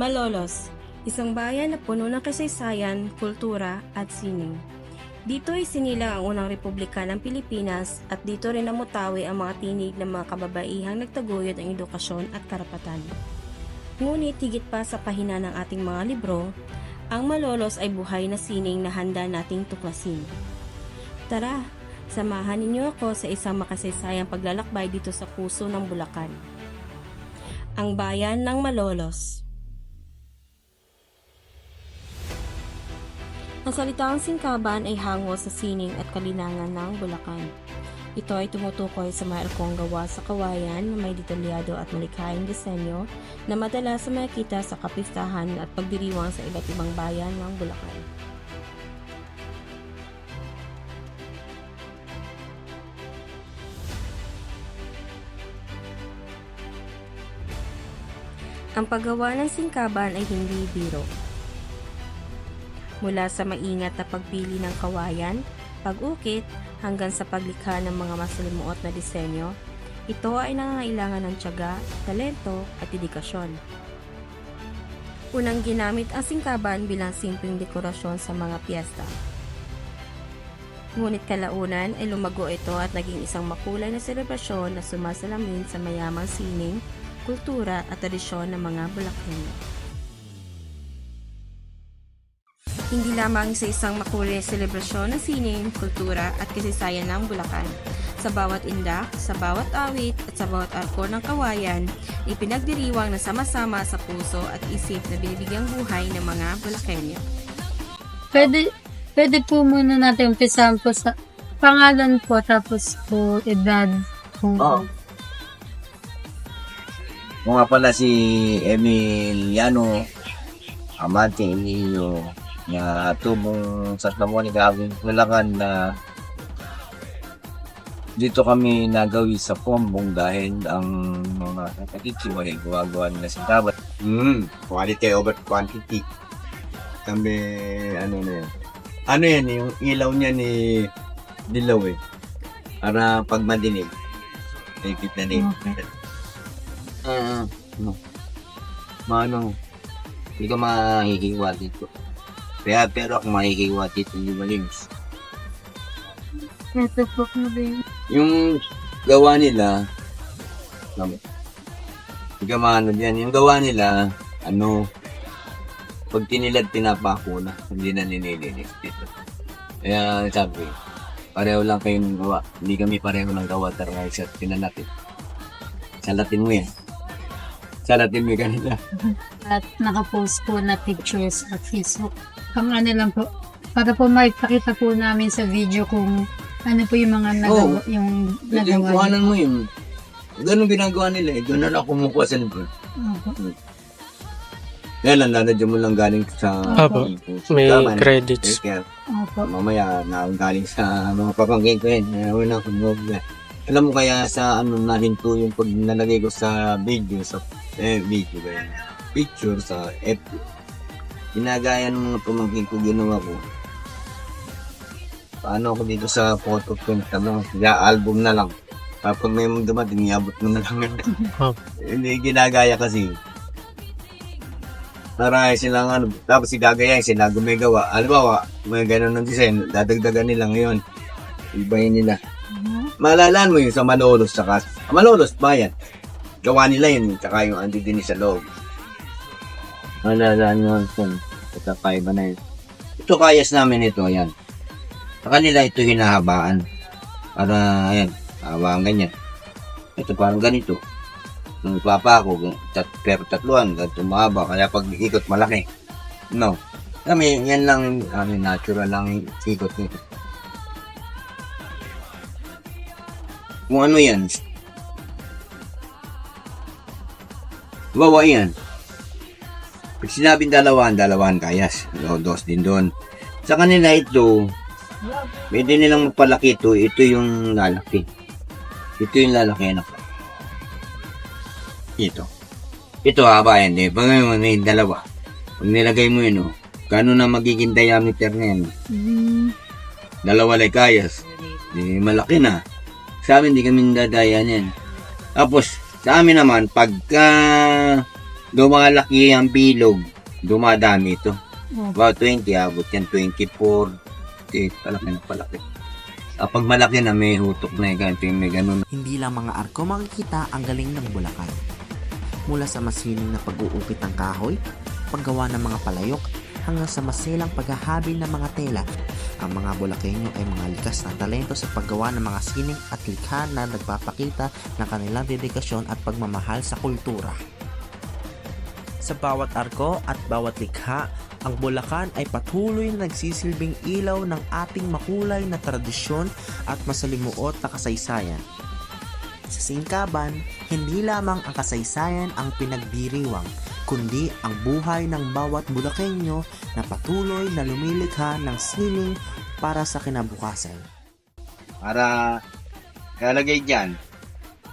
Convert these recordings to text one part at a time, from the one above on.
Malolos, isang bayan na puno ng kasaysayan, kultura at sining. Dito ay sinilang ang unang republika ng Pilipinas at dito rin namutawi ang mga tinig ng mga kababaihang nagtaguyod ng edukasyon at karapatan. Ngunit higit pa sa pahina ng ating mga libro, ang Malolos ay buhay na sining na handa nating tuklasin. Tara, samahan ninyo ako sa isang makasaysayang paglalakbay dito sa puso ng Bulacan. Ang bayan ng Malolos. Ang salitang singkaban ay hango sa sining at kalinangan ng Bulacan. Ito ay tumutukoy sa maarkong gawa sa kawayan na may detalyado at malikhaing disenyo na madalas makikita sa kapistahan at pagdiriwang sa iba't ibang bayan ng Bulacan. Ang paggawa ng singkaban ay hindi biro. Mula sa maingat na pagpili ng kawayan, pag-ukit, hanggang sa paglikha ng mga masalimuot na disenyo, ito ay nangangailangan ng tiyaga, talento at dedikasyon. Unang ginamit ang singkaban bilang simpleng dekorasyon sa mga piyesta. Ngunit kalaunan ay lumago ito at naging isang makulay na selebrasyon na sumasalamin sa mayamang sining, kultura at tradisyon ng mga Bulacanyo. Hindi lamang sa isang makulay na selebrasyon ng sining, kultura at kasaysayan ng Bulacan. Sa bawat indak, sa bawat awit at sa bawat arko ng kawayan, ipinagdiriwang na sama-sama sa puso at isip na binibigyang buhay ng mga Bulacanyo. Pwede po muna natin umpisahan po sa pangalan po tapos po edad. Oo. Kung nga pala si Emiliano Amante Emilio na tubong Santa Monica, Bulacan na dito kami nagawi sa Pombong dahil ang mga nakakitiwa ay gumagawa nila sa dapat. Quality over quantity. Kami, ano na yan. Ano yan, yung ilaw niya ni dilaw eh. Para pag madinig, naipit na naipit. Manong, hindi ka mahihiwa dito. Pero ako mahihiwa dito yung malinis. Ito po na din. Yung gawa nila, yung gawa nila, pag tinilad, pinapako na, hindi na nililinis dito. Kaya sabi, pareho lang kayong gawa. Hindi kami pareho ng gawa, tara sa pinanatin. Salatin mo yan. Salatin mo yung kanila. At nakapost po na pictures sa Facebook. Kung ano lang po, para po makikita po namin sa video kung ano po yung mga nagawa, yung Yung nagawa. kuhanan mo yun. Ganun ginagawa nila eh. Doon na lang kumukuha sa libro. Yan lang, nanadyan mo lang galing sa... Apo, may credits. Kaya Opo. mamaya galing sa mga papangkin ko yun. Wala akong mobile. Alam mo kaya sa nahinto yung pag nalagay ko sa video, video ba yan? Picture sa FB. Ginagaya ng mga pamangkin ko ginawa ko. Paano ako dito sa photo print album na lang. Kapag may mga dumating, iabot mo na lang. Hindi ginagaya kasi. Para silang tapos igagayain sila gumigawa. Halimbawa, may ganun ng design, dadagdagan nila ngayon. Ibahin nila. Malalaan mo yun sa Malolos tsaka Malolos bayan. Gawa nila yun, tsaka yung andi din sa loob. Malalaan mo kung kakaiba na yun. Ito kayas namin ito, ayan. Sa kanila ito hinahabaan. Para, ayan, habaan ganyan. Ito parang ganito. Nung papa ko, pero tatluan, ganito mahaba. Kaya pag ikot malaki. No. Kami, yan lang, natural lang ikot nito. Kung ano yan. Bawa yan. Pag sinabing dalawan kayas. Dos din doon. Sa kanila ito, pwede nilang magpalaki ito. Ito yung lalaki. Ito yung lalaki anak. Ito. Ito haba yan eh. Pag may dalawa. Pag nilagay mo yun, gano'n na magiging diameter na yan. Dalawa lang kayas. Di, malaki na. Sa amin, di kami nadadaya niyan. Tapos, sa amin naman, pagka lumalaki ang bilog, dumadami ito. Opo. About 20, abot yan, 24. Palaki na palaki. Pag malaki na, may hutok na ganito, may ganun. Hindi lang mga arko makikita ang galing ng Bulacan. Mula sa masining na pag-uupit ng kahoy, paggawa ng mga palayok, hanggang sa masilang paghahabil ng mga tela, ang mga Bulakenyo ay mga likas na talento sa paggawa ng mga sining at likha na nagpapakita ng kanilang dedikasyon at pagmamahal sa kultura. Sa bawat arko at bawat likha, ang Bulacan ay patuloy na nagsisilbing ilaw ng ating makulay na tradisyon at masalimuot na kasaysayan. Sa singkaban, hindi lamang ang kasaysayan ang pinagdiriwang, kundi ang buhay ng bawat Bulakenyo na patuloy na lumilikha ng sining para sa kinabukasan. Para kalagay dyan,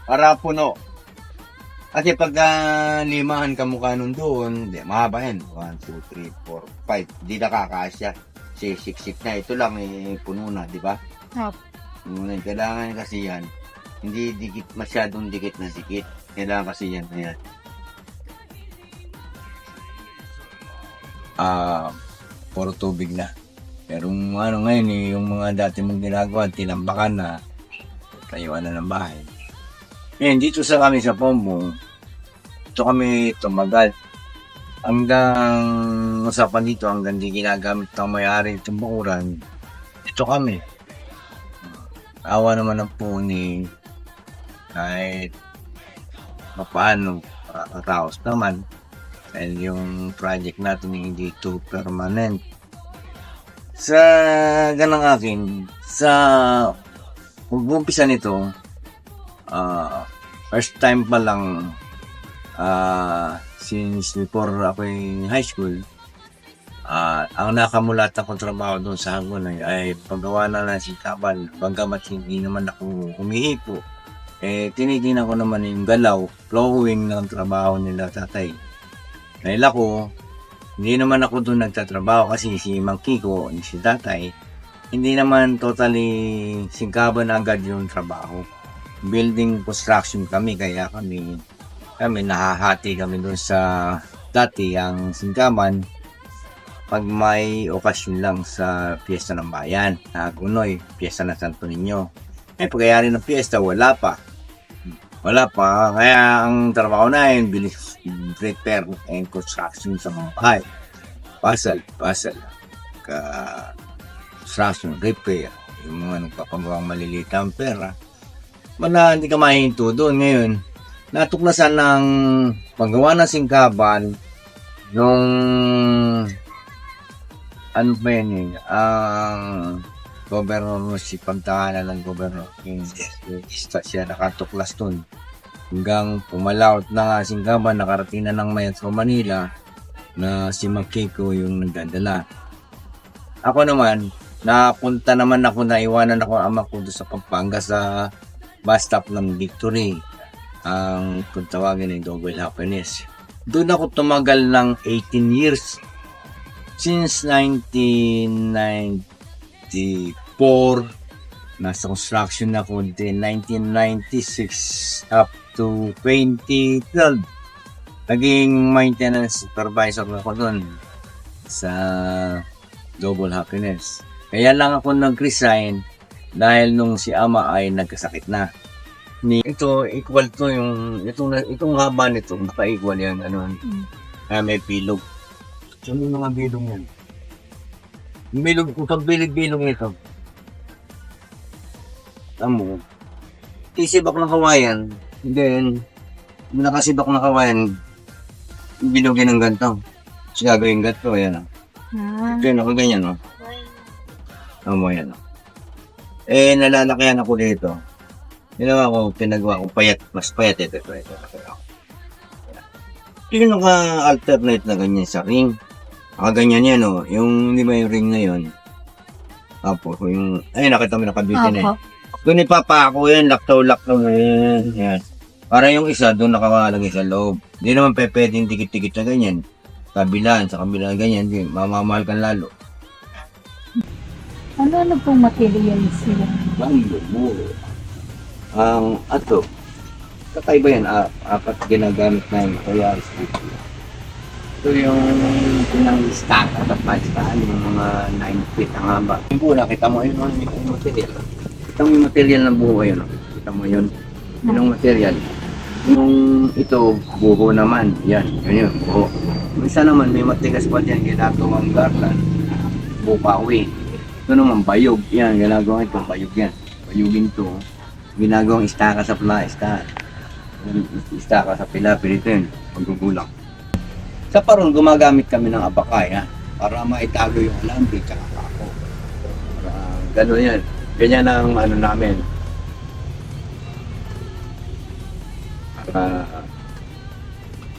para puno. Kasi pag limahan ka mukha nun doon, di, mahaba yan. 1, 2, 3, 4, 5. Di nakakasya. Siksik na. Ito lang, puno na, di ba? Opo. Ngunit kailangan kasi yan, hindi dikit, masyadong dikit na dikit. Kailangan kasi yan na yan. Puro tubig na. Pero ano ngayon, yung mga dati mong ginagawa, tinambakan na, tayuan na ng bahay. Ngayon, dito sa kami sa Pombong, ito kami tumagal. Hanggang usapan dito, hanggang di ginagamit ng may-ari itong bakuran, ito kami. Awa naman ang puni, kahit paano, raos naman. Dahil yung project natin hindi ito permanent. Sa ganang akin, sa pag-umpisa nito, first time pa lang, since before ako in high school, ang nakamulat akong trabaho doon sa Hagonoy ay paggawa na ng singkaban. Bagamat hindi naman ako humihipo, tinitingnan ko naman yung galaw, flowing ng trabaho nila tatay. Dahil ako, hindi naman ako doon nagtatrabaho kasi si Mang Kiko, si tatay, hindi naman totally singkaban agad yung trabaho. Building construction kami, kaya kami nahahati kami doon sa dati ang singkaban pag may okasyon lang sa piyesta ng bayan. Hagonoy, piyesta ng Santo Niño. Pagkayari ng piyesta, wala pa. Kaya ang trabaho na yun, bilis repair and construction sa mga bahay. Puzzle, construction, repair, yung mga nagpapagawang maliliit ang pera. Wala, hindi ka mahinto doon. Ngayon, natuklasan ng paggawa ng singkaban nung ano ba yan ang gobernador, si pagtahanan ng gobernador, siya nakatuklas doon. Hanggang pumalawat na nga singkaban, nakarating na ng Metro Manila na si Makiko yung nagdadala. Ako naman, napunta naman ako, naiwanan ako ang ama ko doon sa Pampanga sa bus stop ng Victory, ang kung tawagin ay Double Happiness. Doon ako tumagal ng 18 years. Since 1994, nasa construction ako din 1996 up to 2012. Naging maintenance supervisor ako doon sa Double Happiness. Kaya lang ako nag-resign dahil nung si ama ay nagkasakit na. Ito, equal to yung, itong haba nito, naka-equal yan, may pilog. So, yung mga bilog yan. Yung bilog, kung pag-bilog nito, tamo, isibak ng kawayan, then, nakasibak ng kawayan, bilogin ng ganito. Kasi gagawin ganito, yan. Ito yun, ako ganyan, no? Tamo, yan. Nalalakayan ako dito. Ginawa ko, pinagawa ko payat, mas payat ito. Yung naka-alternate na ganyan sa ring. Ganyan yan, no? Yung, di ba yung ring na yun? Tapos, yung, nakita mo nakabitin na doon ipapako yan, laktaw-laktaw na yan. Para yung isa, doon nakakalagay sa loob. Hindi naman pwedeng dikit-dikit na ganyan. Sa kabilaan ganyan, di, mamamahal ka lalo. Ano pong materials sila? Bambo. Ato, kakaiba yan, apat ginagamit na yung kaya Ito yung pinang-stack at palistaan, yung mga 9 feet ang haba. Yung po, nakita mo yun, yung material. Kita mo yung material ng buho yun. Kita mo yun. Yun ang material. Yung ito, buho naman. Yan, yun, buho. Minsan naman, may matigas pa dyan, ginagawang garland. Bukawi. Ito naman, bayog. Yan, ginagawang ito, bayog yan. Bayogin to. Ginagawang istaka sa istaka sa pilapil. Ito yun, paggugulang. Sa parang gumagamit kami ng abakay, ha? Para maitago yung alambi, tsaka ako. Gano'n yan. Ganyan ang ano namin.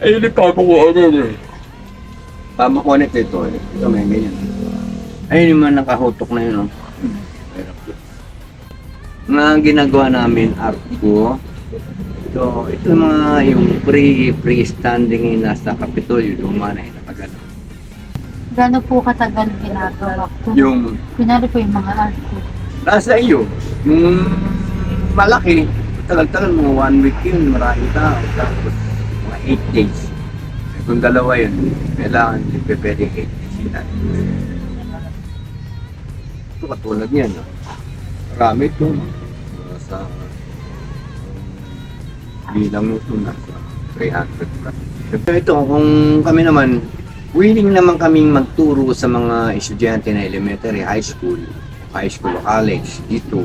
Ayun yung papakuanan eh. Pamakuanan ito. Ito may ganyan. Ayun yung mga nakahutok na yun. Oh. Mga ginagawa namin, arko. Ito yung mga yung pre-standing nasa Kapitolyo, luma na inatagal. Gano'n po katagal ginagawa ko? Yung Kunwari po yung mga art ko. nasa iyo, yung malaki, tagal-tagal mo, 1 week yun, marami tao, tapos mga 8 days. Kung dalawa yun, kailangan hindi pwedeng 8 days sila. Ito katulad yan, no? Marami ito, sa bilang nito nasa 300 plus. Ito, kung kami naman, willing naman kaming magturo sa mga estudyante na elementary, high school, college, dito.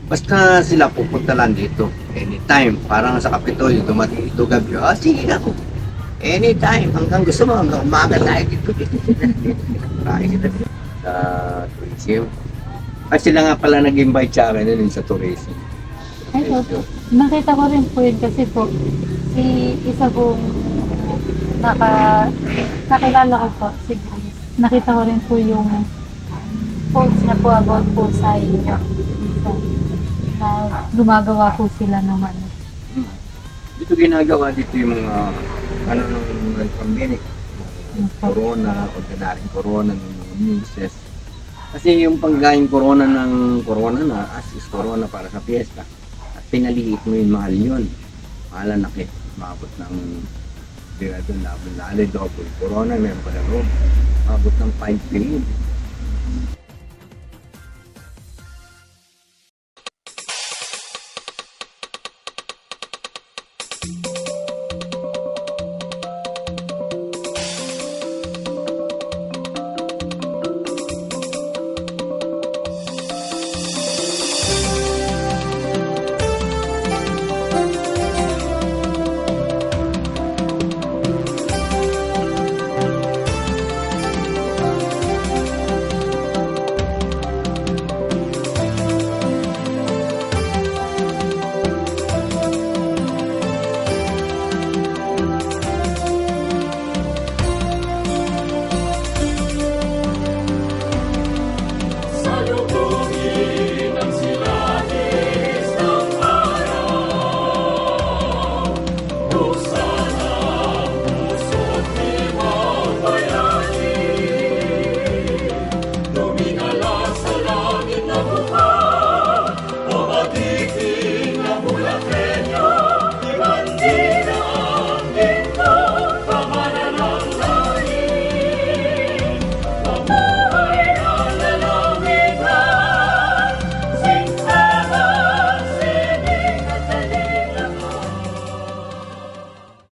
Basta sila pupunta lang dito, anytime. Parang sa Kapitolyo, dumating ito gabi, sige na po. Anytime, hanggang gusto mo, hanggang umaga tayo dito. Tayo dito sa tourism. At sila nga pala nag-invite sa akin din sa tourism. Ay, opo. Nakita ko rin po yun kasi po, isa pong nakilala ko po, si Grace. Nakita ko rin po yung post niya po about po sa inyo. Na gumagawa po sila ng ano. Dito ginagawa dito yung mga nung pandemic. Corona, ordinaryong corona, ng mga muses. Kasi yung paggaing corona ng corona na, as is corona para sa fiesta. At pinaliit mo yung mahal yun. Mahal na maabot ng double corona, meron pa na loob. Maabot ng 5 billion.